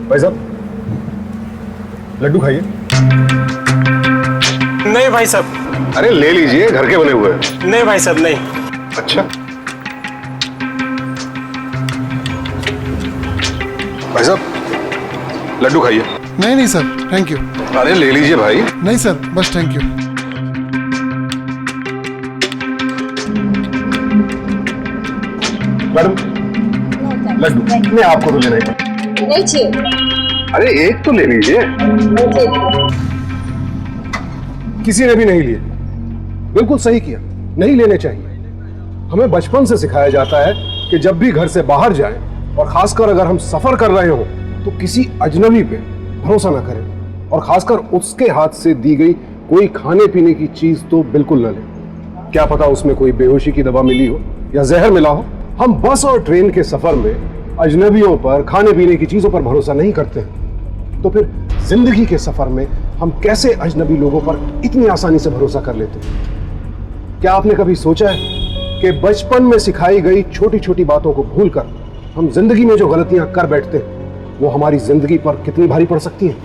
भाई साहब, लड्डू खाइए। नहीं भाई साहब। अरे ले लीजिए, घर के बने हुए हैं। नहीं भाई साहब, नहीं। अच्छा भाई साहब, लड्डू खाइए। नहीं नहीं सर, थैंक यू। अरे ले लीजिए भाई। नहीं सर, बस थैंक यू। मैडम, लड्डू मैं आपको तो लेना ही पड़ा। नहीं चाहिए। अरे एक तो ले लीजिए। किसी ने भी नहीं लिए। बिल्कुल सही किया, नहीं लेने चाहिए। हमें बचपन से सिखाया जाता है कि जब भी घर से बाहर जाएं, और खासकर अगर हम सफर कर रहे हो, तो किसी अजनबी पे भरोसा ना करें, और खासकर उसके हाथ से दी गई कोई खाने पीने की चीज तो बिल्कुल न लें। क्या पता उसमें कोई बेहोशी की दवा मिली हो या जहर मिला हो। हम बस और ट्रेन के सफर में अजनबियों पर, खाने पीने की चीजों पर भरोसा नहीं करते हैं, तो फिर जिंदगी के सफर में हम कैसे अजनबी लोगों पर इतनी आसानी से भरोसा कर लेते हैं? क्या आपने कभी सोचा है कि बचपन में सिखाई गई छोटी छोटी बातों को भूलकर हम जिंदगी में जो गलतियां कर बैठते हैं, वो हमारी जिंदगी पर कितनी भारी पड़ सकती हैं?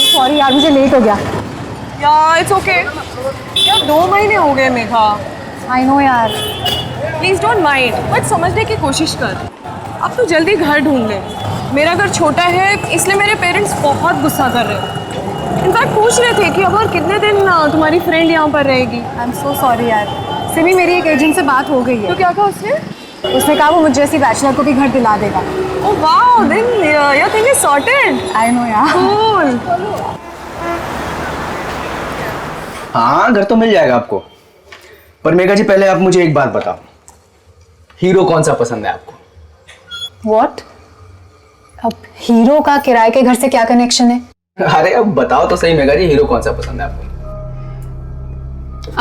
सॉरी यार, मुझे लेट हो गया। यार इट्स ओके। यार 2 महीने हो गए मेघा। आई नो यार। प्लीज डोंट माइंड, बट समझने की कोशिश कर। अब तो जल्दी घर ढूंढ ले। मेरा घर छोटा है, इसलिए मेरे पेरेंट्स बहुत गुस्सा कर रहे हैं। इनफैक्ट पूछ रहे थे कि अब और कितने दिन तुम्हारी फ्रेंड यहाँ पर रहेगी। आई एम सो सॉरी यार। सिमी, मेरी एक एजेंट से बात हो गई है। तो क्या कहा उसने? उसने कहा वो मुझे जैसी बैचलर को भी घर दिला देगा। Oh wow, then your thing is sorted. I know यार। कूल। हाँ, घर तो मिल जाएगा आपको। पर मेघा जी, पहले आप मुझे एक बात बताओ, हीरो कौन सा पसंद है आपको? व्हाट? अब हीरो का किराए के घर से क्या कनेक्शन है? अरे अब बताओ तो सही मेघा जी, हीरो कौन सा पसंद है आपको?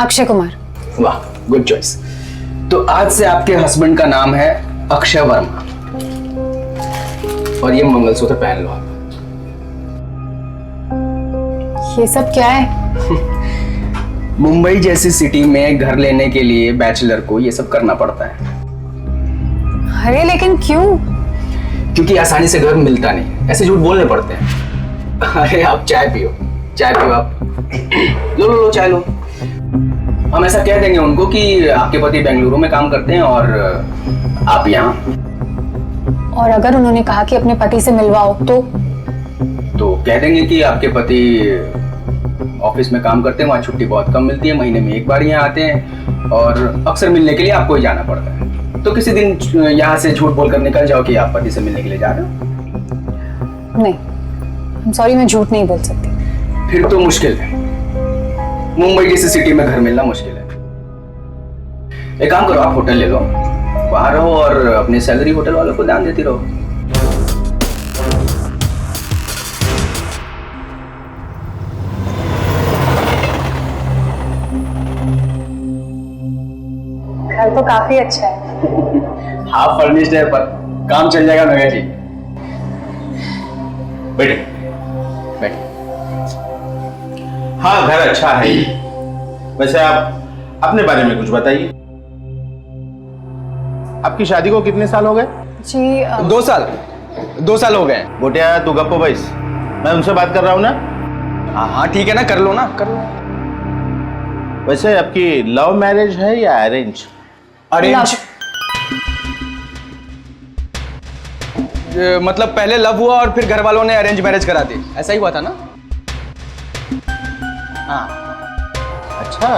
अक्षय कुमार। वाह, गुड चॉइस। तो आज से आपके हस्बैंड का नाम है अक्षय वर्मा, और ये मंगलसूत्र पहन लो आप। ये सब क्या है? मुंबई जैसी सिटी में घर लेने के लिए बैचलर को ये सब करना पड़ता है। अरे लेकिन क्यों? क्योंकि आसानी से घर मिलता नहीं, ऐसे झूठ बोलने पड़ते हैं। अरे आप चाय पियो, चाय पियो आप। लो लो लो, चाय लो। हम ऐसा कह देंगे उनको कि आपके पति बेंगलुरु में काम करते हैं और आप यहाँ। और अगर उन्होंने कहा कि अपने पति से मिलवाओ तो कह देंगे कि आपके पति ऑफिस में काम करते हैं, वहाँ छुट्टी बहुत कम मिलती है, महीने में एक बार यहाँ आते हैं, और अक्सर मिलने के लिए आपको ही जाना पड़ता है। तो किसी दिन यहाँ से झूठ बोलकर निकल जाओ कि आप पति से मिलने के लिए जा रहे हो। नहीं, सॉरी, मैं झूठ नहीं बोल सकती। फिर तो मुश्किल है, मुंबई जैसी सिटी में घर मिलना मुश्किल है। एक काम करो, आप होटल ले लो, बाहर रहो और अपनी सैलरी होटल वालों को ध्यान देती रहो। घर तो काफी अच्छा है। हाफ फर्निश्ड है, पर काम चल जाएगा मेघा जी। बैठे बैठे। हाँ, घर अच्छा है ही। वैसे आप अपने बारे में कुछ बताइए। आपकी शादी को कितने साल हो गए? जी 2 साल हो गए। गोटिया तू गप्पो बैस, मैं उनसे बात कर रहा हूँ ना। हाँ हाँ ठीक है ना, कर लो ना, कर लो। वैसे आपकी लव मैरिज है या अरेंज? अरेंज? मतलब पहले लव हुआ और फिर घर वालों ने अरेंज मैरिज करा दी, ऐसा ही हुआ था ना? हाँ। अच्छा,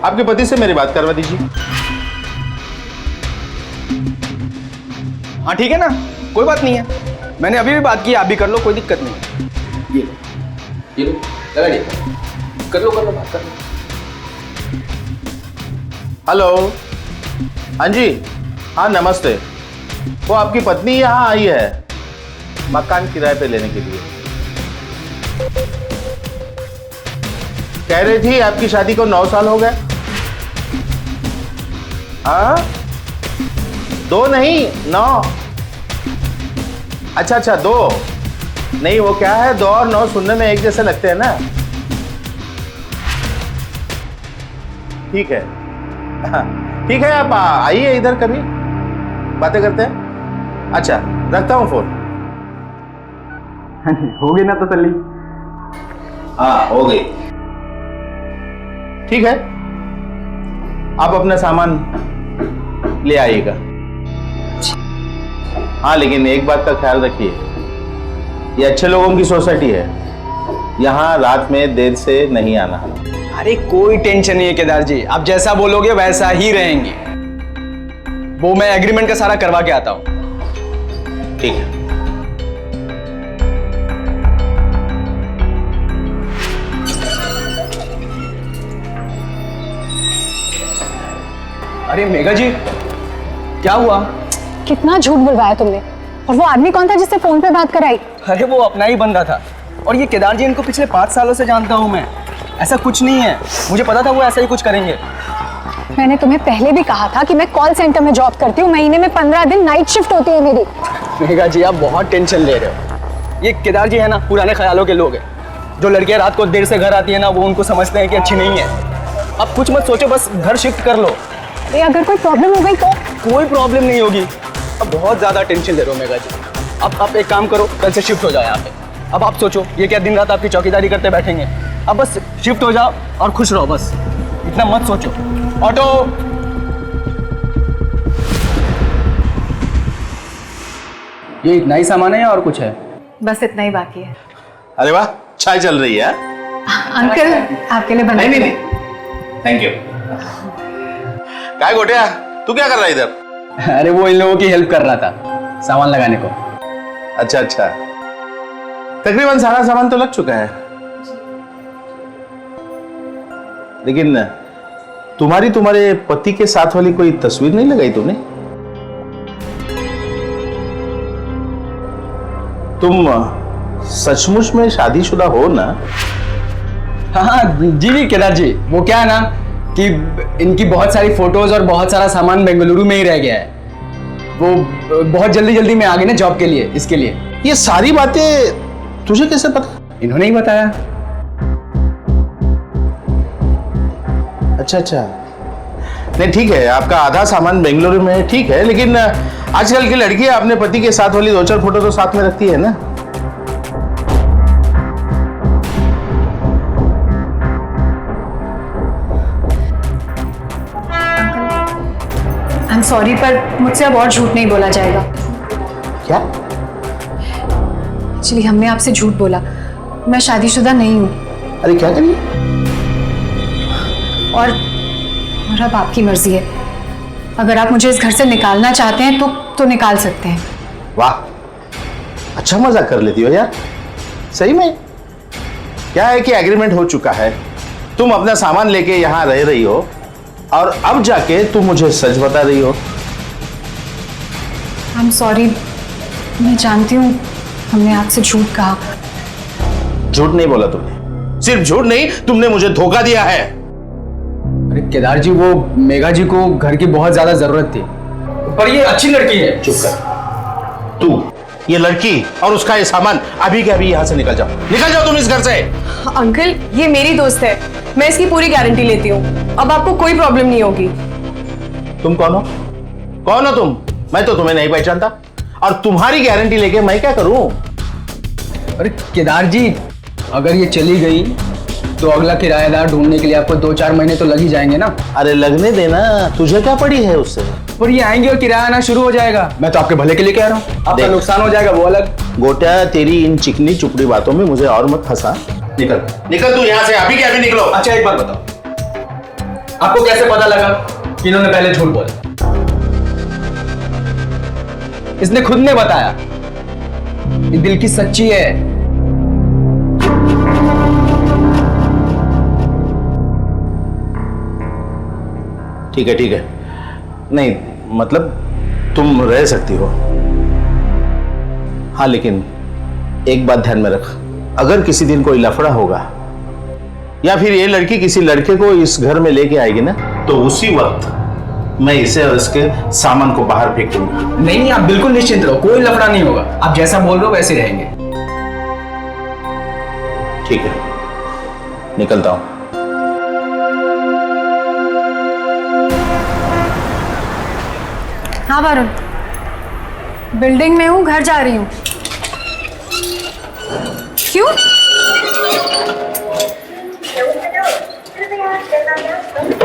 आपके पति से मेरी बात करवा दीजिए। हाँ ठीक है ना, कोई बात नहीं है, मैंने अभी भी बात की, आप भी कर लो, कोई दिक्कत नहीं है। ये लो लगा दिया, कर लो बात कर लो। हेलो, हाँ जी, हाँ नमस्ते। वो आपकी पत्नी यहाँ आई है मकान किराए पे लेने के लिए। कह रही थी आपकी शादी को 9 साल हो गए। हाँ, 2 नहीं 9। अच्छा 2 नहीं, वो क्या है 2 और 9 सुनने में एक जैसे लगते हैं ना। ठीक है, हाँ, ठीक है, आप आइए इधर कभी बातें करते हैं। अच्छा, रखता हूं फोन। हो गई ना तसल्ली? हाँ हो गई। ठीक है, आप अपना सामान ले आइएगा। हाँ लेकिन एक बात का ख्याल रखिए, ये अच्छे लोगों की सोसाइटी है, यहाँ रात में देर से नहीं आना। अरे कोई टेंशन नहीं है केदार जी, आप जैसा बोलोगे वैसा ही रहेंगे। वो मैं एग्रीमेंट का सारा करवा के आता हूं। ठीक है। अरे मेघा जी, क्या हुआ? कितना झूठ बुलवाया तुमने। और वो आदमी कौन था जिससे फोन पे बात कराई? अरे वो अपना ही बंदा था, और ये केदार जी इनको पिछले 5 सालों से जानता हूं मैं। ऐसा कुछ नहीं है, मुझे पता था वो ऐसा ही कुछ करेंगे। मैंने तुम्हें पहले भी कहा था कि मैं कॉल सेंटर में जॉब करती हूँ, महीने में 15 दिन नाइट शिफ्ट होती है मेरी। मेघा जी आप बहुत टेंशन ले रहे हो। ये केदार जी है ना, पुराने ख्यालों के लोग हैं। जो लड़कियां रात को देर से घर आती है ना, वो उनको समझते हैं कि अच्छी नहीं है। अब कुछ मत सोचो, बस घर शिफ्ट कर लो। अरे अगर कोई प्रॉब्लम हो गई तो? कोई प्रॉब्लम नहीं होगी। अब बहुत ज्यादा टेंशन ले रहे हो मेघा जी। अब आप एक काम करो, कल से शिफ्ट हो जाए यहाँ पे। अब आप सोचो, ये क्या दिन रात आपकी चौकीदारी करते बैठेंगे? अब बस शिफ्ट हो जाओ और खुश रहो, बस इतना मत सोचो। ऑटो, ये इतना ही सामान है या और कुछ है? बस इतना ही बाकी है। अरे वाह, चाय चल रही है। अंकल आपके लिए बना। नहीं, थैंक यू। काय गोटिया, तू क्या कर रहा है इधर? अरे वो इन लोगों की हेल्प कर रहा था सामान लगाने को। अच्छा, तकरीबन सारा सामान तो लग चुका है, लेकिन तुम्हारे पति के साथ वाली कोई तस्वीर नहीं लगाई तुमने? तुम सचमुच में शादीशुदा हो ना? हाँ जी केदार जी, वो क्या है ना कि इनकी बहुत सारी फोटोज और बहुत सारा सामान बेंगलुरु में ही रह गया है। वो बहुत जल्दी में आ गए ना जॉब के लिए, इसके लिए। ये सारी बातें तुझे कैसे पता? इन्होंने ही बताया। अच्छा, नहीं ठीक है, आपका आधा सामान बेंगलुरु में है, ठीक है, लेकिन आजकल की लड़कियां अपने पति के साथ वाली 2-4 फोटो तो साथ में रखती है ना। आई एम सॉरी, पर मुझसे अब और झूठ नहीं बोला जाएगा। क्या? एक्चुअली हमने आपसे झूठ बोला, मैं शादीशुदा नहीं हूँ। अरे क्या करिए? और अब आपकी मर्जी है। अगर आप मुझे इस घर से निकालना चाहते हैं तो निकाल सकते हैं। वाह, अच्छा मजाक कर लेती हो यार, सही में। क्या है कि एग्रीमेंट हो चुका है, तुम अपना सामान लेके यहाँ रह रही हो, और अब जाके तुम मुझे सच बता रही हो। आई एम सॉरी, मैं जानती हूँ हमने आपसे झूठ कहा। झूठ नहीं बोला तुमने, सिर्फ झूठ नहीं, तुमने मुझे धोखा दिया है। अरे केदार जी, वो मेघा जी को घर की बहुत ज्यादा जरूरत थी, पर ये अच्छी लड़की है। चुप कर तू, ये लड़की और उसका ये सामान अभी के अभी यहाँ से निकल जाओ तुम इस घर से। अंकल, ये मेरी दोस्त है, मैं इसकी पूरी गारंटी लेती हूँ। अब आपको कोई प्रॉब्लम नहीं होगी। तुम कौन हो? कौन हो तुम? मैं तो तुम्हें नहीं पहचानता, और तुम्हारी गारंटी लेके मैं क्या करूं? अरे केदार जी, अगर ये चली गई तो अगला किराएदार ढूंढने के लिए आपको 2-4 महीने तो लग ही जाएंगे ना। अरे लगने देना, तुझे क्या पड़ी है उससे? पर ये आएंगे और किराया आना शुरू हो जाएगा। मैं तो आपके भले के लिए कह रहा हूँ, आपका देख। नुकसान हो जाएगा वो अलग। गोटा, तेरी इन चिकनी चुपड़ी बातों में मुझे और मत फंसा। निकल निकल तू यहाँ से, अभी के अभी निकलो। अच्छा एक बात बताओ, आपको कैसे पता लगा कि इन्होंने पहले झूठ बोला? इसने खुद ने बताया, ये दिल की सच्ची है। ठीक है ठीक है, नहीं मतलब तुम रह सकती हो। हाँ लेकिन एक बात ध्यान में रख, अगर किसी दिन कोई लफड़ा होगा या फिर ये लड़की किसी लड़के को इस घर में लेके आएगी ना, तो उसी वक्त मैं इसे और इसके सामान को बाहर फेंक दूंगा। नहीं, आप बिल्कुल निश्चिंत रहो, कोई लफड़ा नहीं होगा। आप जैसा बोल रहे हो वैसे रहेंगे। ठीक है, निकलता हूं। हाँ वरुण, बिल्डिंग में हूँ, घर जा रही हूँ। क्यों?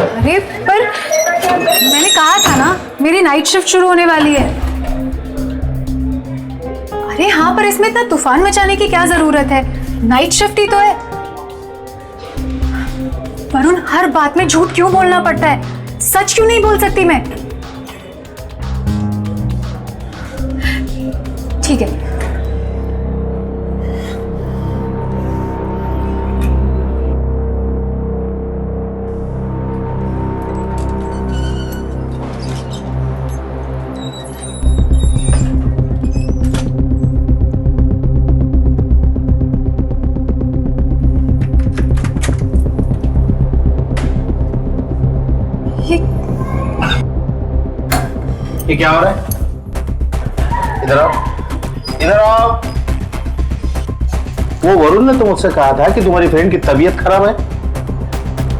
अरे पर मैंने कहा था ना, मेरी नाइट शिफ्ट शुरू होने वाली है। अरे हाँ, पर इसमें इतना तूफान मचाने की क्या जरूरत है? नाइट शिफ्ट ही तो है। वरुण, हर बात में झूठ क्यों बोलना पड़ता है? सच क्यों नहीं बोल सकती मैं? ठीक है। ये क्या हो रहा है? इधर आओ, इधर आओ। वो वरुण ने तो मुझसे कहा था कि तुम्हारी फ्रेंड की तबीयत खराब है।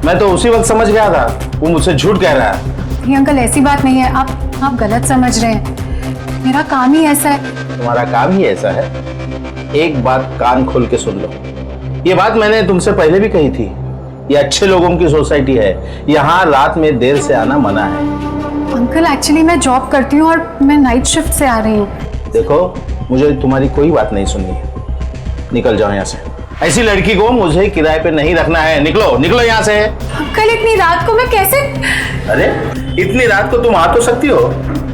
मैं तो उसी वक्त समझ गया था वो मुझसे झूठ कह रहा है। ये अंकल, ऐसी बात नहीं है, आप गलत समझ रहे हैं। मेरा काम ही ऐसा है। तुम्हारा काम ही ऐसा है? एक बात कान खोल के सुन लो, ये बात मैंने तुमसे पहले भी कही थी। ये अच्छे लोगों की सोसाइटी है, यहाँ रात में देर से आना मना है। अंकल, एक्चुअली मैं जॉब करती हूँ और मैं नाइट शिफ्ट से आ रही हूँ। देखो, मुझे तुम्हारी कोई बात नहीं सुननी है, निकल जाओ यहाँ से। ऐसी लड़की को मुझे किराए पे नहीं रखना है। निकलो निकलो यहाँ से। अंकल, इतनी रात को मैं कैसे? अरे इतनी रात को तुम आ तो सकती हो,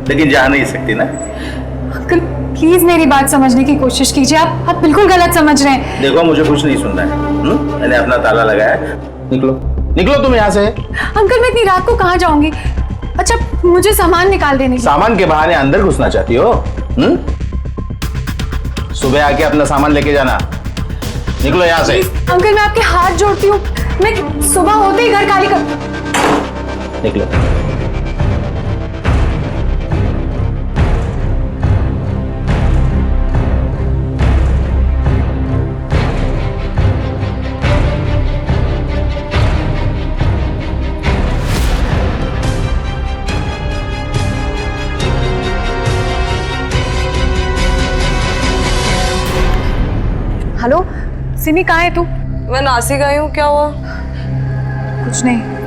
लेकिन जा नहीं सकती ना। अंकल प्लीज मेरी बात समझने की कोशिश कीजिए। आप बिल्कुल गलत समझ रहे हैं। देखो, मुझे कुछ नहीं सुनना है। मैंने अपना ताला लगाया है। निकलो निकलो तुम यहाँ से। अंकल, मैं इतनी रात को कहाँ जाऊंगी? अच्छा, मुझे सामान निकाल देने की। सामान के बहाने अंदर घुसना चाहती हो? सुबह आके अपना सामान लेके जाना। निकलो यहाँ से। अंकल, मैं आपके हाथ जोड़ती हूँ, मैं सुबह होते ही घर खाली कर। निकलो। हेलो सिमी, कहाँ है तू? मैं नासिक आई हूँ, क्या हुआ? कुछ नहीं।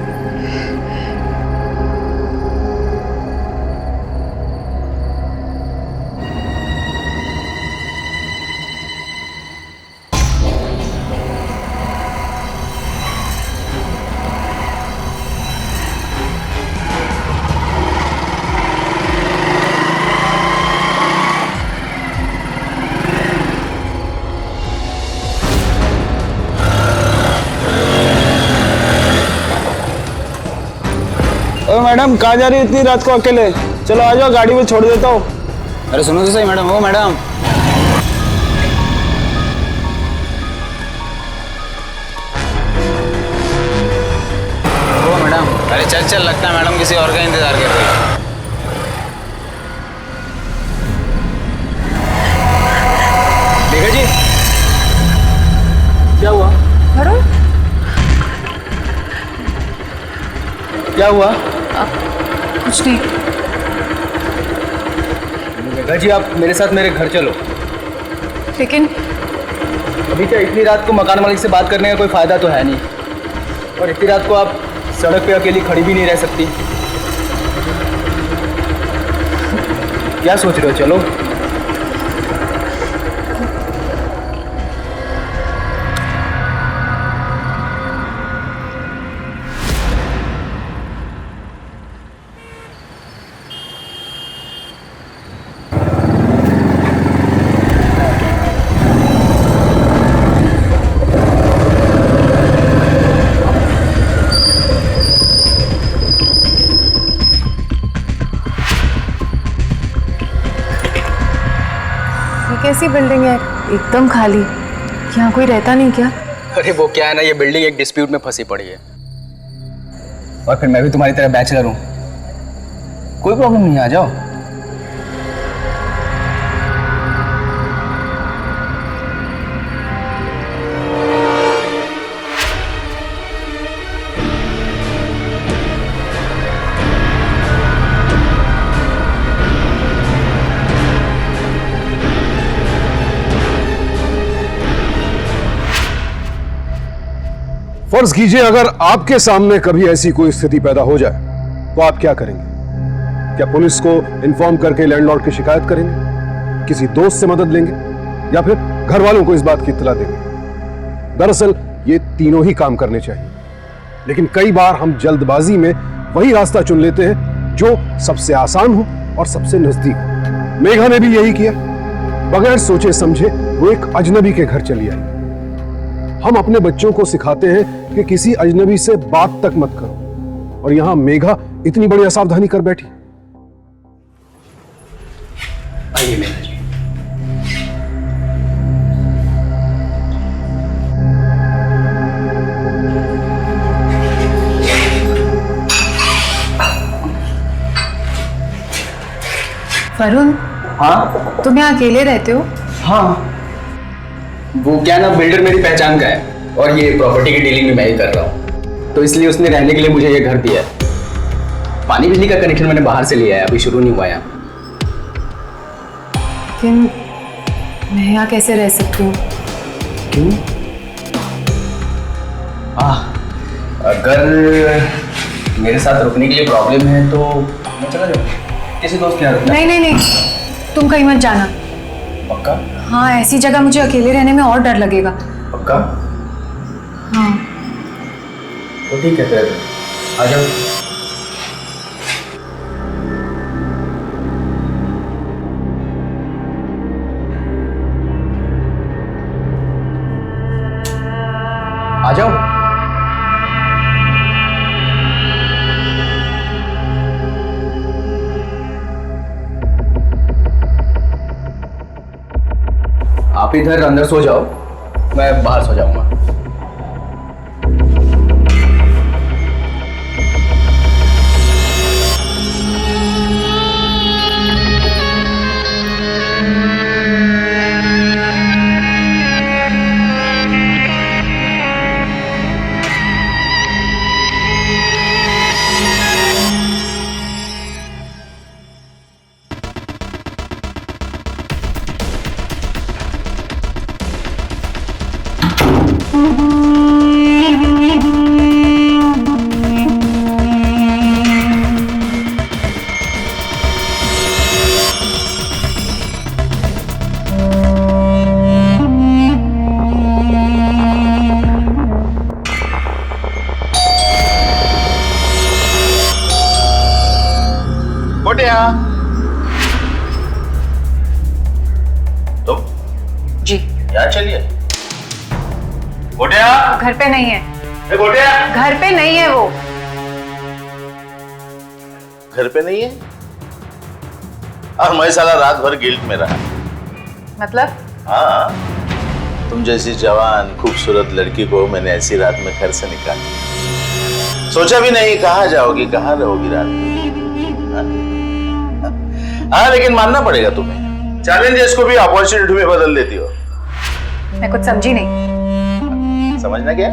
ओ मैडम, कहाँ जा रही है इतनी रात को अकेले? चलो आ जाओ, गाड़ी में छोड़ देता हूँ। अरे सुनो तो सही मैडम। ओ मैडम, ओ मैडम। अरे चल चल, लगता है मैडम किसी और का इंतजार कर रही है। देखा जी, क्या हुआ? वरुण, क्या हुआ? कुछ नहीं। मेघा जी आप मेरे साथ मेरे घर चलो। लेकिन अभी क्या इतनी रात को मकान मालिक से बात करने का कोई फायदा तो है नहीं, और इतनी रात को आप सड़क पे अकेली खड़ी भी नहीं रह सकती। क्या सोच रहे हो, चलो। कैसी बिल्डिंग है, एकदम खाली, यहाँ कोई रहता नहीं क्या? अरे वो क्या है ना, ये बिल्डिंग एक डिस्प्यूट में फंसी पड़ी है, और फिर मैं भी तुम्हारी तरह बैचलर हूँ। कोई प्रॉब्लम नहीं, आ जाओ। फर्ज कीजिए अगर आपके सामने कभी ऐसी कोई स्थिति पैदा हो जाए तो आप क्या करेंगे? क्या पुलिस को इन्फॉर्म करके लैंडलॉर्ड की शिकायत करेंगे, किसी दोस्त से मदद लेंगे, या फिर घर वालों को इस बात की इत्तला देंगे? दरअसल ये तीनों ही काम करने चाहिए, लेकिन कई बार हम जल्दबाजी में वही रास्ता चुन लेते हैं जो सबसे आसान हो और सबसे नजदीक हो। मेघा ने भी यही किया। बगैर सोचे समझे वो एक अजनबी के घर चली आई। हम अपने बच्चों को सिखाते हैं कि किसी अजनबी से बात तक मत करो, और यहां मेघा इतनी बड़ी असावधानी कर बैठी। आइए मेघा जी। वरुण, हाँ तुम यहाँ अकेले रहते हो? हाँ, वो क्या ना, बिल्डर मेरी पहचान का है और ये प्रॉपर्टी की डीलिंग भी मैं ही कर रहा हूँ, तो इसलिए उसने रहने के लिए मुझे ये घर दिया है। पानी बिजली का कनेक्शन मैंने बाहर से लिया है, अभी शुरू नहीं हुआ है। लेकिन मैं यहाँ कैसे रह सकती हूँ? क्यों? अगर मेरे साथ रुकने के लिए प्रॉब्लम है तो मैं चला जाऊँ, किसी दोस्त के यहाँ रुकना। नहीं नहीं नहीं, तुम कहीं मत जाना। पक्का? हाँ, ऐसी जगह मुझे अकेले रहने में और डर लगेगा। पक्का? हाँ। तो ठीक है, फिर आ जाओ। आ जाओ। आप इधर अंदर सो जाओ, मैं बाहर सो जाऊंगा। तुम जी। यहाँ चलिए। गोटिया, घर पे नहीं है। गोटिया, घर पे नहीं है वो। घर पे नहीं है? और मैं साला रात भर गिल्ट में रहा। मतलब? हाँ, तुम जैसी जवान खूबसूरत लड़की को मैंने ऐसी रात में घर से निकाला। सोचा भी नहीं कहाँ जाओगी, कहाँ रहोगी रात में। हाँ, लेकिन मानना पड़ेगा तुम्हें, चैलेंजेस को भी अपॉर्चुनिटी में बदल देती हो। मैं कुछ समझी नहीं। समझना क्या?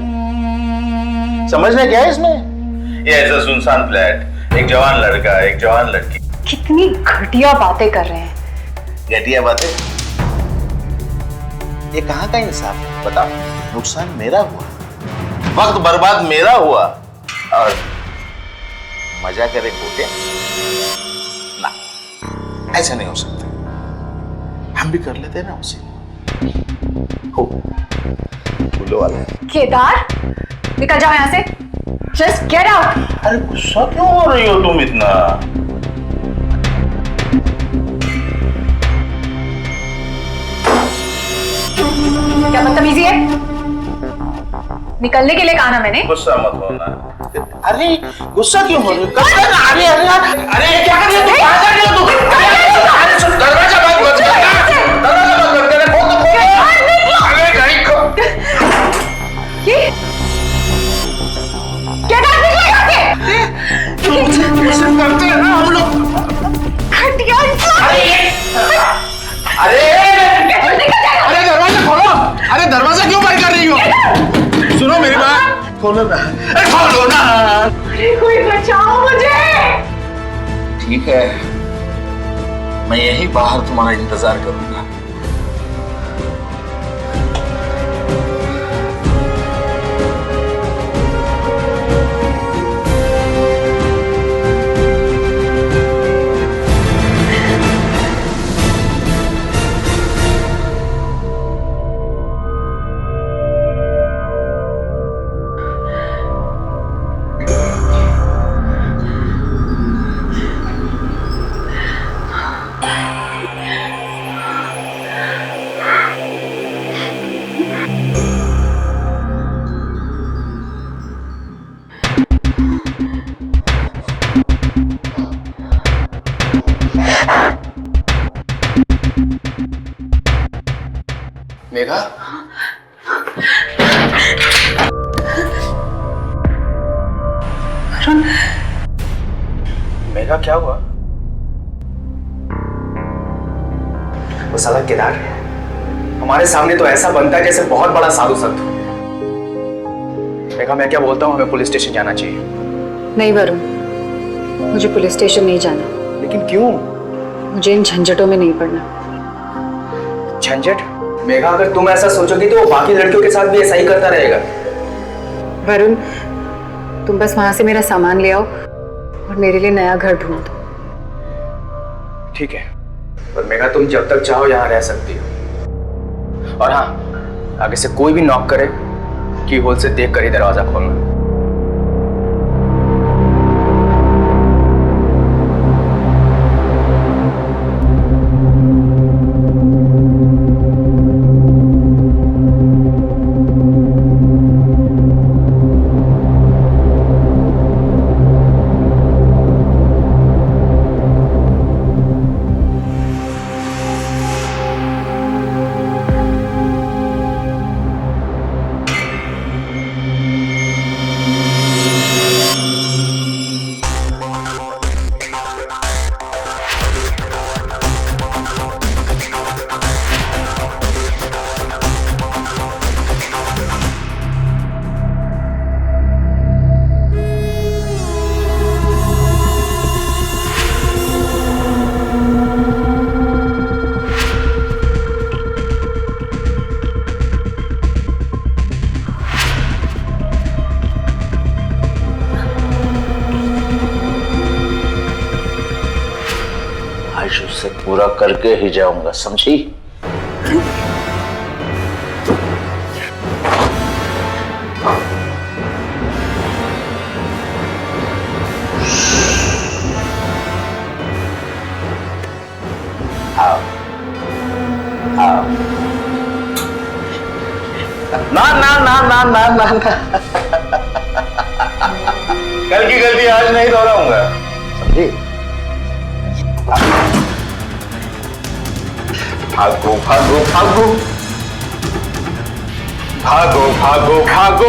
समझना क्या है इसमें? ये ऐसा सुनसान फ्लैट, एक जवान लड़का, एक जवान लड़की। कितनी घटिया बातें कर रहे हैं। घटिया बात है। ये कहाँ का इंसाफ है बताओ? नुकसान मेरा हुआ, वक्त बर्बाद मेरा हुआ, और मजा करे गोटे ना, ऐसा नहीं हो सकता। हम भी कर लेते ना उसे। हो फूलों वाला है। केदार, निकल जाओ यहाँ से। Just get out. अरे गुस्सा क्यों हो रही हो तुम इतना? क्या बदतमीजी है? निकलने के लिए कहा ना मैंने। गुस्सा मत होना। अरे गुस्सा क्यों हो रही हो? अरे अरे अरे क्या कर रही हो तुम? कहाँ जा रही हो तुम? अरे सुन, दरवाजा बंद कर। दरवाजा बंद कर। खोल दो, खोल दो। अरे नहीं खोल। केदार निकल यहाँ से। ऐसे करते हैं ना हम लोग। घटिया इंसान। अरे अरे दरवाजा खोलो। अरे दरवाजा क्यों बंद कर रही हो? सुनो मेरी बात, खोलो ना। अरे खोलो ना। अरे कोई बचाओ मुझे। ठीक है, मैं यहीं बाहर तुम्हारा इंतजार करूंगा। मेघा, मेघा क्या हुआ? वो साला केदार हमारे सामने तो ऐसा बनता है जैसे बहुत बड़ा साधु संत हो। मेघा, मैं क्या बोलता हूँ, हमें पुलिस स्टेशन जाना चाहिए। नहीं वरुण, मुझे पुलिस स्टेशन नहीं जाना। लेकिन क्यों? मुझे इन झंझटों में नहीं पड़ना। झंझट? मेघा, अगर तुम ऐसा सोचोगी तो वो बाकी लड़कियों के साथ भी ऐसा ही करता रहेगा। वरुण, तुम बस वहां से मेरा सामान ले आओ और मेरे लिए नया घर ढूंढ दो। ठीक है, पर मेघा तुम जब तक चाहो यहाँ रह सकती हो। और हाँ, आगे से कोई भी नॉक करे की होल से देख कर ही दरवाजा खोलना। से पूरा करके ही जाऊंगा, समझी? आओ आओ। ना ना ना ना ना ना कल की गलती आज नहीं दोहराऊंगा, समझी? भागो भागो भागो भागो भागो भागो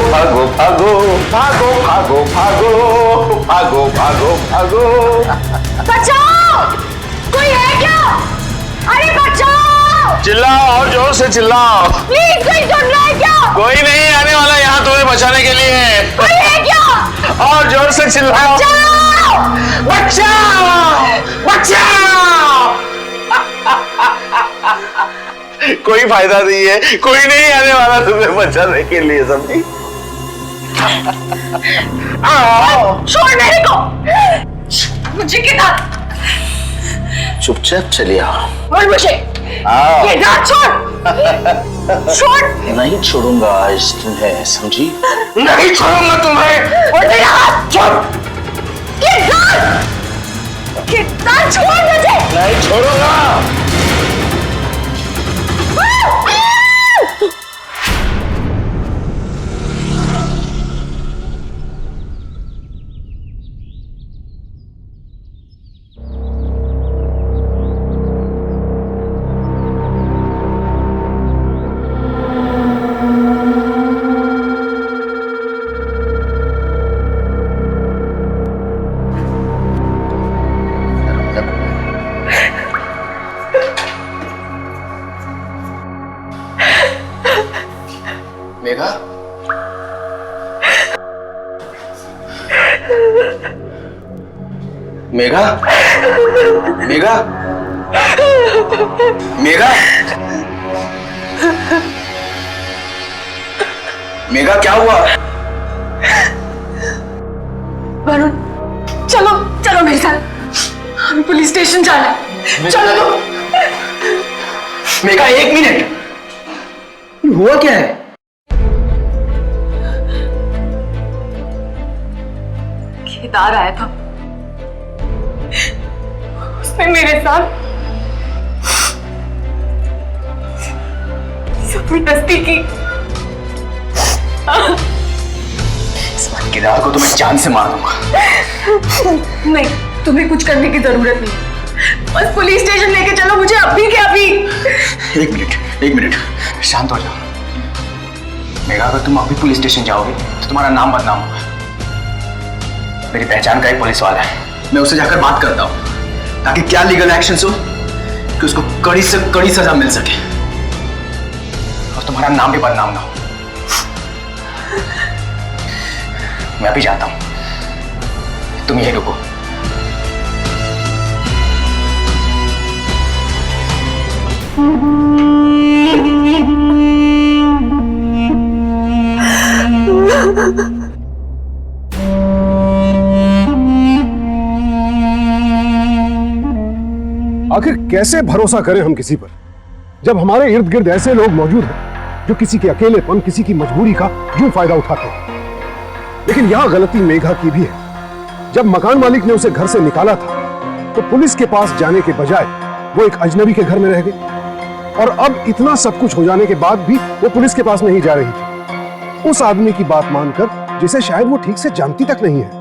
भागो भागो भागो भागो भागो भागो भागो भागो। बचाओ! कोई है क्या? अरे बचाओ! चिल्लाओ और जोर से चिल्लाओ। प्लीज, कोई सुन रहा है क्या? कोई नहीं आने वाला यहाँ तुम्हें बचाने के लिए। कोई है क्या? और जोर से चिल्लाओ। बचाओ! बचाओ! बचाओ! कोई फायदा नहीं है, कोई नहीं आने वाला तुम्हें बचाने के लिए, समझी? छोड़ मेरे को, मुझे किधर? चुपचाप चलिए आओ। और मुझे आओ। किधर? छोड़, छोड़। नहीं छोड़ूंगा आज तुम्हें, समझी? नहीं छोड़ूंगा तुम्हें। और मेरा हाथ छोड़। किधर? किधर? छोड़ मुझे। नहीं छोड़ूंगा। मेघा, मेघा, मेघा, मेघा, मेघा, क्या हुआ? वरुण, चलो चलो मेरे साथ, हमें पुलिस स्टेशन जाना है। चलो तो। मेघा, 1 मिनट, हुआ क्या है? केदार आया था, उसने मेरे साथ जबरदस्ती की। केदार को तो मैं जान से मार दूंगा। नहीं, तुम्हें कुछ करने की जरूरत नहीं, बस पुलिस स्टेशन लेके चलो मुझे अभी के अभी। 1 मिनट, शांत हो जाओ। मेघा, अगर तुम अभी पुलिस स्टेशन जाओगे तो तुम्हारा नाम बदनाम होगा। मेरी पहचान का एक पुलिस वाला है, मैं उससे जाकर बात करता हूँ ताकि क्या लीगल एक्शन हो कि उसको कड़ी से कड़ी सजा मिल सके और तुम्हारा नाम भी बदनाम ना हो। मैं अभी जाता हूँ, तुम यहीं रुको। आखिर कैसे भरोसा करें हम किसी पर, जब हमारे इर्द गिर्द ऐसे लोग मौजूद हैं जो किसी के अकेलेपन, किसी की मजबूरी का यूं फायदा उठाते हैं। लेकिन यहां गलती मेघा की भी है। जब मकान मालिक ने उसे घर से निकाला था तो पुलिस के पास जाने के बजाय वो एक अजनबी के घर में रह गई, और अब इतना सब कुछ हो जाने के बाद भी वो पुलिस के पास नहीं जा रही थी, उस आदमी की बात मानकर जिसे शायद वो ठीक से जानती तक नहीं है।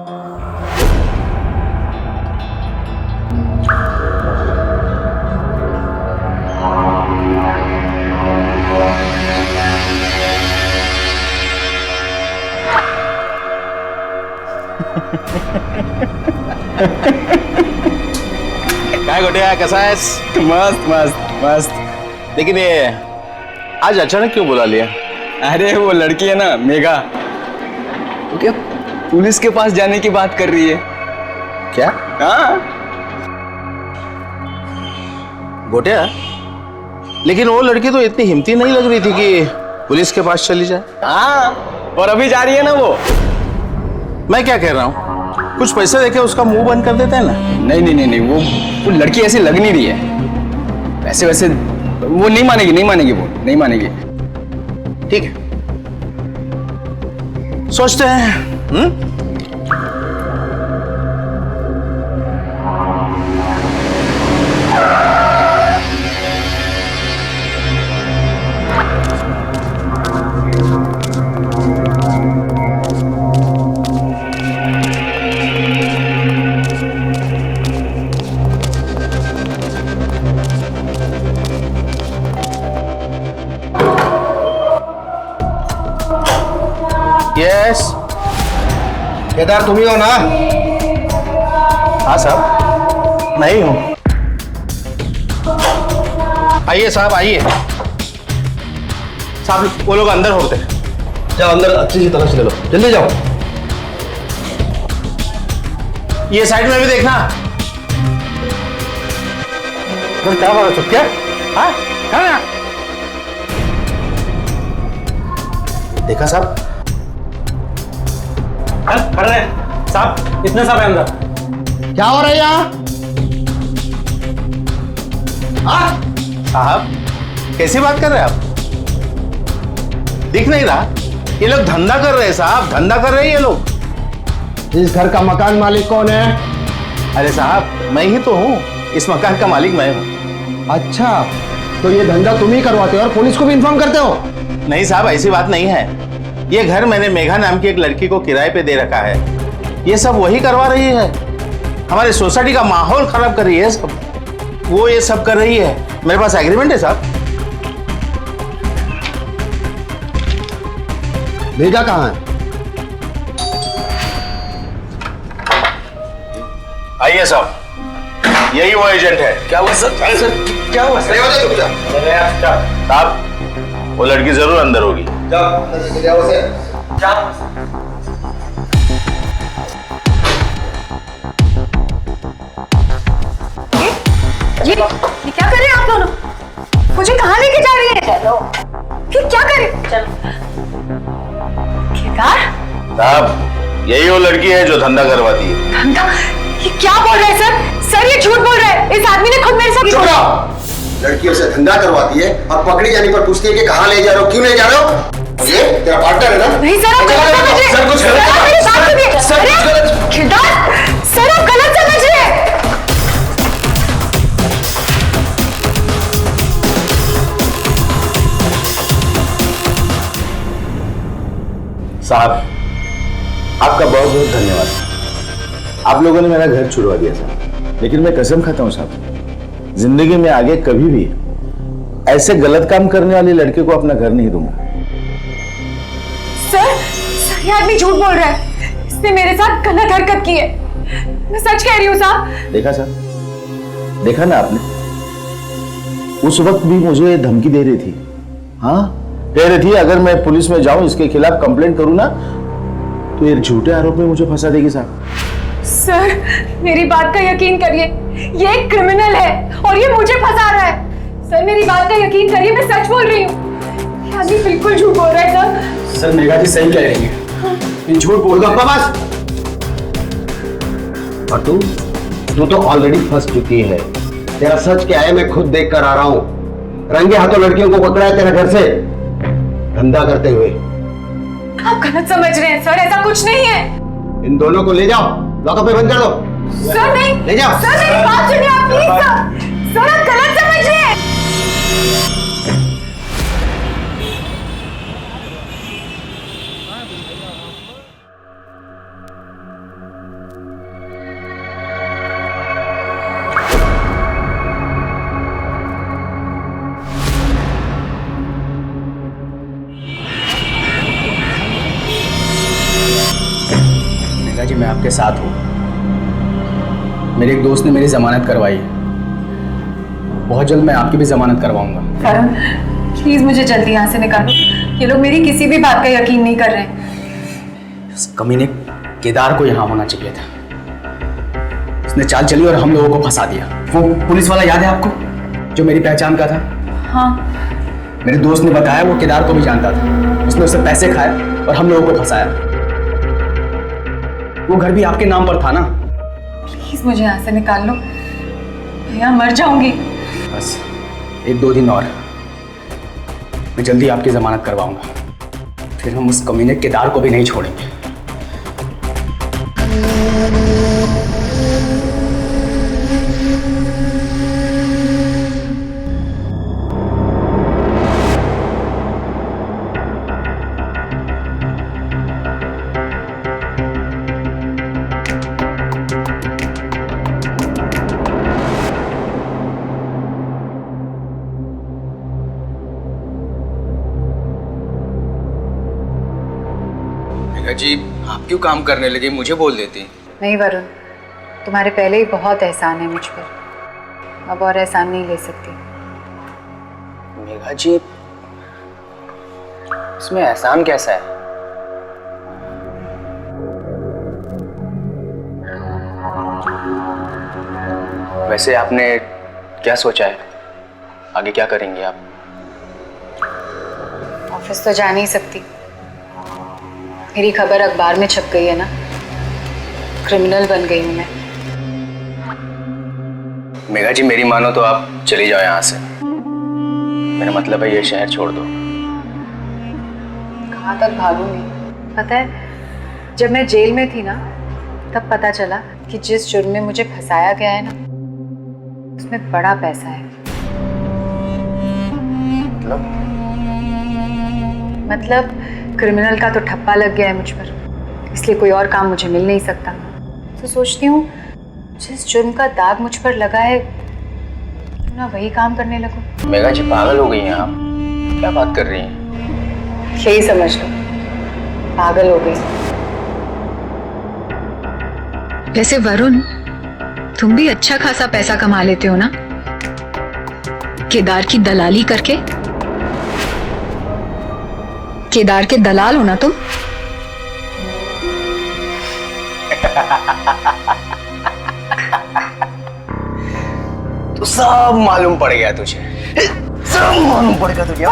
काय गोटिया, कैसा है? मस्त मस्त मस्त। लेकिन ये आज अचानक क्यों बुला लिया? अरे वो लड़की है ना मेघा, वो क्या पुलिस के पास जाने की बात कर रही है। क्या? हाँ। गोटिया, लेकिन वो लड़की तो इतनी हिम्मती नहीं लग रही थी कि पुलिस के पास चली जाए। हाँ, और अभी जा रही है ना वो। मैं क्या कह रहा हूँ, कुछ पैसे देके उसका मुंह बंद कर देते हैं ना। नहीं नहीं नहीं नहीं, वो लड़की ऐसी लग नहीं रही है। वैसे वैसे वो नहीं मानेगी, नहीं मानेगी, वो नहीं मानेगी। ठीक है, सोचते हैं। यस, केदार तुम ही हो ना? हाँ साहब, मैं ही हूँ। आइए साहब, आइए साहब, वो लोग अंदर होते हैं। जाओ अंदर अच्छी सी तलाश ले लो, जल्दी जाओ। ये साइड में भी देखना। तुम क्या बोल रहे हो? क्या? हाँ? क्या ना? देखा साहब? खड़े रहे साहब, इतने सब है अंदर। क्या हो रहा है यहाँ? हाँ? साहब कैसी बात कर रहे हैं आप? दिख नहीं रहा? ये लोग धंधा कर रहे हैं साहब, धंधा कर रहे हैं ये लोग। इस घर का मकान मालिक कौन है? अरे साहब मैं ही तो हूँ, इस मकान का मालिक मैं हूँ। अच्छा, तो ये धंधा तुम ही करवाते हो और पुलिस को भी इन्फॉर्म करते हो? नहीं साहब ऐसी बात नहीं है, ये घर मैंने मेघा नाम की एक लड़की को किराए पे दे रखा है, ये सब वही करवा रही है, हमारे सोसाइटी का माहौल खराब कर रही है सब, वो ये सब कर रही है। मेरे पास एग्रीमेंट है साहब। मेघा कहाँ है? आइए साहब, यही वो एजेंट है। क्या हुआ सर? क्या हुआ सर? साहब वो लड़की जरूर अंदर होगी। ये क्या कर रहे हैं आप दोनों? मुझे कहाँ लेके जा रही है? चलो। फिर क्या करें? चलो। केदार? साहब यही वो लड़की है जो धंधा करवाती है। धंधा? ये क्या बोल रहे हैं सर? सर ये झूठ बोल रहे हैं। इस आदमी ने खुद मेरे साथ चुप रहो। लड़कियों से धंधा करवाती है और पकड़ी जाने पर पूछती है कि कहाँ ले जा रहे हो, क्यों ले जा रहे हो? ये तेरा पार्टनर है ना? नहीं सर, आप गलत समझ रहे हैं। सर, कुछ गलत सर, आप मेरी बात सुनिए। सर, कुछ अरे, गलत- केदार, सर आप गलत समझ रहे हैं। साहब आपका बहुत बहुत धन्यवाद, आप लोगों ने मेरा घर छुड़वा दिया साहब, लेकिन मैं कसम खाता हूं साहब, जिंदगी में आगे कभी भी ऐसे गलत काम करने वाली लड़के को अपना घर नहीं दूंगा। सर ये आदमी झूठ बोल रहा है। इसने मेरे साथ गलत हरकत की है। मैं सच कह रही हूँ साहब। देखा साहब, देखा ना आपने, उस वक्त भी मुझे धमकी दे रही थी। हाँ कह रही थी अगर मैं पुलिस में जाऊं इसके खिलाफ कंप्लेंट करूं ना तो ये झूठे आरोप में मुझे फंसा देगी साहब। सर मेरी बात का यकीन करिए, ये एक क्रिमिनल है और ये मुझे फंसा रहा है। सर मेरी बात का यकीन करिए, मैं सच बोल रही हूँ। ये आदमी बिल्कुल झूठ बोल रहा है सर मेघा जी सही कह रही है, झूठ बोल रहा है। बस। और तू तो ऑलरेडी फंस चुकी है। तेरा सच क्या है मैं खुद देख कर आ रहा हूँ। रंगे हाथों लड़कियों को पकड़ा है तेरे घर से धंधा करते हुए। आप गलत समझ रहे हैं सर, ऐसा कुछ नहीं है। इन दोनों को ले जाओ, लॉकअप में बंद कर दो। सर नहीं, ले जाओ। सर मेरी बात सुनिए आप प्लीज सर। सर आप गलत समझ रहे हैं। मेघा जी मैं आपके साथ हूँ। मेरे एक दोस्त ने मेरी जमानत करवाई है, बहुत जल्द मैं आपकी भी जमानत करवाऊंगा। करण प्लीज मुझे जल्दी यहाँ से निकालो। ये लोग मेरी किसी भी बात का यकीन नहीं कर रहे हैं। उस कमीने केदार को यहाँ होना चाहिए था, उसने चाल चली और हम लोगों को फंसा दिया। वो पुलिस वाला याद है आपको जो मेरी पहचान का था? हाँ मेरे दोस्त ने बताया वो केदार को भी जानता था, उसने उससे पैसे खाए और हम लोगों को फंसाया। वो घर भी आपके नाम पर था ना? प्लीज मुझे यहाँ से निकाल लो, मैं यहाँ मर जाऊंगी। बस 1-2 दिन और, मैं जल्दी आपकी जमानत करवाऊंगा, फिर हम उस कमीने केदार को भी नहीं छोड़ेंगे। जी आप क्यों काम करने लगे, मुझे बोल देती। नहीं वरुण, तुम्हारे पहले ही बहुत एहसान है मुझ पर, अब और एहसान नहीं ले सकती। मेघा जी इसमें एहसान कैसा है? वैसे आपने क्या सोचा है? आगे क्या करेंगे आप? ऑफिस तो जा नहीं सकती। मेरी खबर अखबार में छप गई है ना, क्रिमिनल बन गई हूं मैं। मेघा जी, मेरी मानो तो आप चली जाओ यहाँ से। मेरा मतलब है ये शहर छोड़ दो। कहाँ तक भागूंगी? पता है, जब मैं जेल में थी ना, तब पता चला कि जिस जुर्म में मुझे फंसाया गया है ना, उसमें बड़ा पैसा है। मतलब क्रिमिनल का तो ठप्पा लग गया है मुझ पर, इसलिए कोई और काम मुझे मिल नहीं सकता। तो सोचती हूँ जिस जुर्म का दाग मुझ पर लगा है, क्यों ना वही काम करने लगूं। मेघा जी, पागल हो गई हैं आप। क्या बात कर रही हैं? यही समझ लो, पागल हो गई। वैसे वरुण, तुम भी अच्छा खासा पैसा कमा लेते हो ना, केदार की दलाली करके। केदार के दलाल हो ना तुम। तो सब मालूम पड़ गया तुझे, सब मालूम पड़ गया तुझे।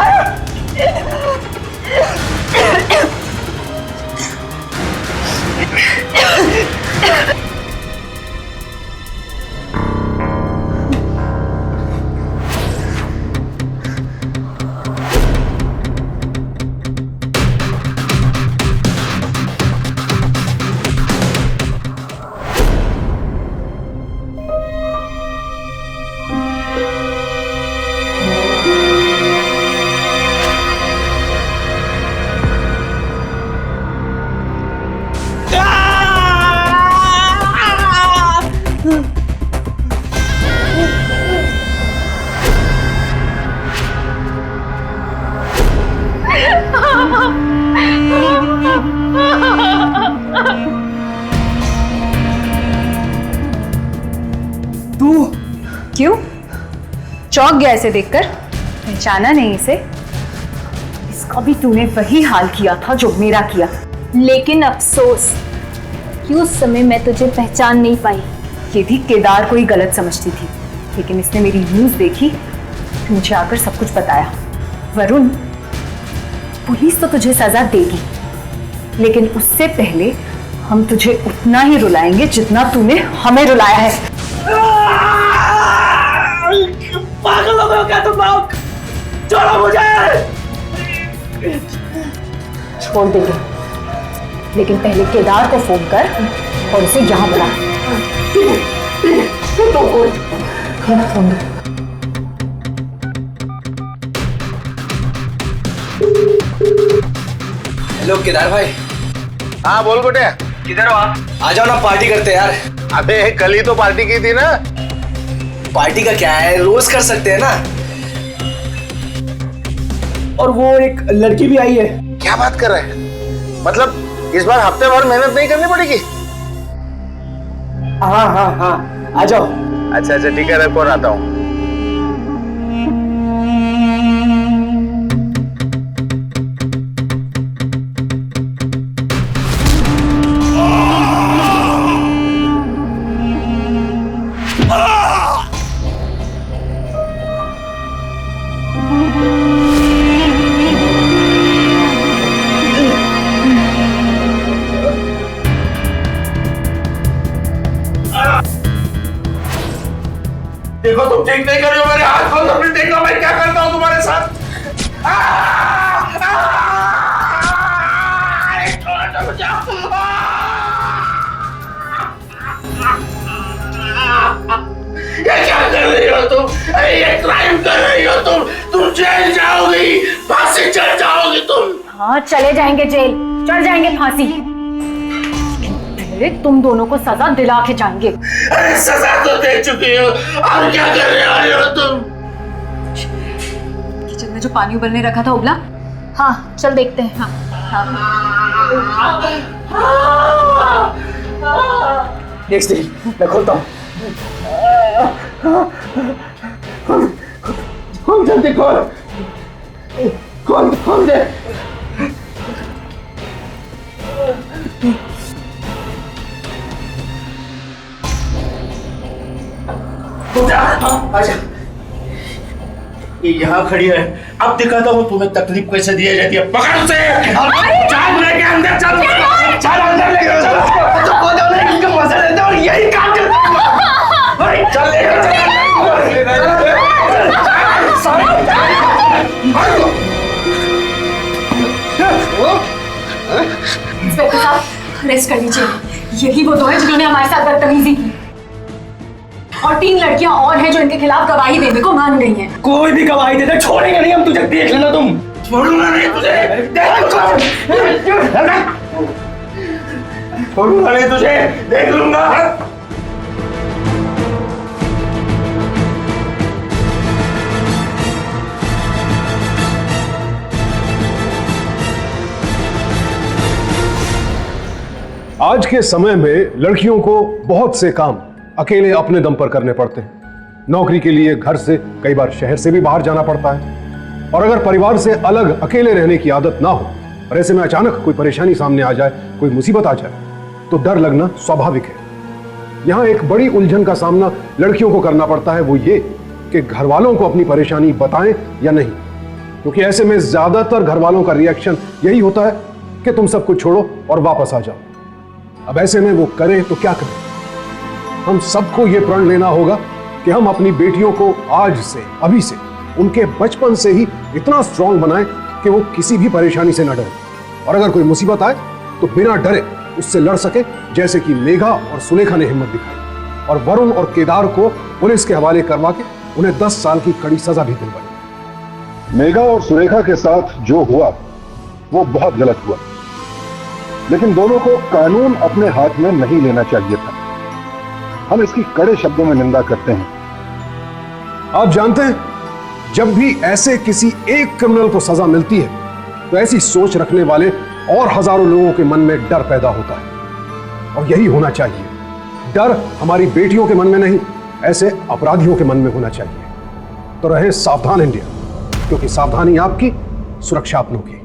क्यों चौंक गया इसे देखकर? पहचाना नहीं इसे? इसका भी तूने वही हाल किया था जो मेरा किया। लेकिन अफसोस कि उस समय मैं तुझे पहचान नहीं पाई। ये भी केदार को ही गलत समझती थी, लेकिन इसने मेरी न्यूज़ देखी तो मुझे आकर सब कुछ बताया। वरुण, पुलिस तो तुझे सजा देगी, लेकिन उससे पहले हम तुझे उतना ही रुलाएंगे जितना तूने हमें रुलाया है। पागल हो गए हो क्या तुम लोग? छोड़ो मुझे। छोड़ देंगे, लेकिन पहले केदार को फोन कर और उसे यहाँ बुला। फोन दो। हेलो केदार भाई। हाँ बोल बेटे। किधर हो आप? आ जाओ ना, पार्टी करते हैं यार। अबे कल ही तो पार्टी की थी ना। पार्टी का क्या है, रोज कर सकते हैं ना। और वो एक लड़की भी आई है। क्या बात कर रहे हैं? मतलब इस बार हफ्ते भर मेहनत नहीं करनी पड़ेगी? हाँ हाँ हाँ, आ जाओ। अच्छा अच्छा ठीक है, रखो, आता हूँ। देखो तुम ठीक नहीं कर रहे हो, मेरे हाथ को तुमने देखो मैं क्या करता हूँ तुम्हारे साथ। ये क्या कर रही हो तुम? ये क्राइम कर रही हो तुम जेल जाओगी, फांसी चढ़ जाओगी तुम। हाँ चले जाएंगे जेल, चढ़ जाएंगे फांसी, पहले तुम दोनों को सजा दिला के जाएंगे। अरे सजा तो दे चुकी हो, और क्या करने वाले हो तुम? किचन में जो पानी उबलने रखा था उबला? हाँ चल देखते हैं। नेक्स्ट डे मैं खोलता हूँ। खोल जल्दी खोल, खोल खोल दे। आजा ये यहाँ खड़ी है, अब दिखाता हूँ तुम्हें तकलीफ कैसे दी जाती है। पकड़ उसे, चल लेके अंदर चल, चल अंदर लेके चल। तो को जाने की मजा लेते और यही काम करते हो। चल लेके इंस्पेक्टर साहब, अरेस्ट कर लीजिए। यही वो दो हैं जिन्होंने हमारे साथ बदतमीजी की, और 3 लड़कियां और हैं जो इनके खिलाफ गवाही देने को मान गई हैं। कोई भी गवाही दे दे, छोड़ेंगे नहीं हम तुझे, देख लेना तुम। छोड़ूंगा नहीं तुझे, छोड़ूंगा नहीं तुझे, देख लूंगा। आज के समय में लड़कियों को बहुत से काम अकेले अपने दम पर करने पड़ते हैं। नौकरी के लिए घर से, कई बार शहर से भी बाहर जाना पड़ता है। और अगर परिवार से अलग अकेले रहने की आदत ना हो और ऐसे में अचानक कोई परेशानी सामने आ जाए, कोई मुसीबत आ जाए, तो डर लगना स्वाभाविक है। यहाँ एक बड़ी उलझन का सामना लड़कियों को करना पड़ता है, वो ये कि घर वालों को अपनी परेशानी बताएं या नहीं, क्योंकि ऐसे में ज्यादातर घर वालों का रिएक्शन यही होता है कि तुम सब कुछ छोड़ो और वापस आ जाओ। अब ऐसे में वो करें तो क्या करें? हम सबको ये प्रण लेना होगा कि हम अपनी बेटियों को आज से, अभी से, उनके बचपन से ही इतना स्ट्रांग बनाएं कि वो किसी भी परेशानी से न डरे, और अगर कोई मुसीबत आए तो बिना डरे उससे लड़ सके, जैसे कि मेघा और सुलेखा ने हिम्मत दिखाई और वरुण और केदार को पुलिस के हवाले करवा के उन्हें 10 साल की कड़ी सजा भी दिलवाई। मेघा और सुलेखा के साथ जो हुआ वो बहुत गलत हुआ, लेकिन दोनों को कानून अपने हाथ में नहीं लेना चाहिए था। हम इसकी कड़े शब्दों में निंदा करते हैं। आप जानते हैं, जब भी ऐसे किसी एक क्रिमिनल को सजा मिलती है तो ऐसी सोच रखने वाले और हजारों लोगों के मन में डर पैदा होता है, और यही होना चाहिए। डर हमारी बेटियों के मन में नहीं, ऐसे अपराधियों के मन में होना चाहिए। तो रहे सावधान इंडिया, क्योंकि सावधानी आपकी, सुरक्षा अपनों की।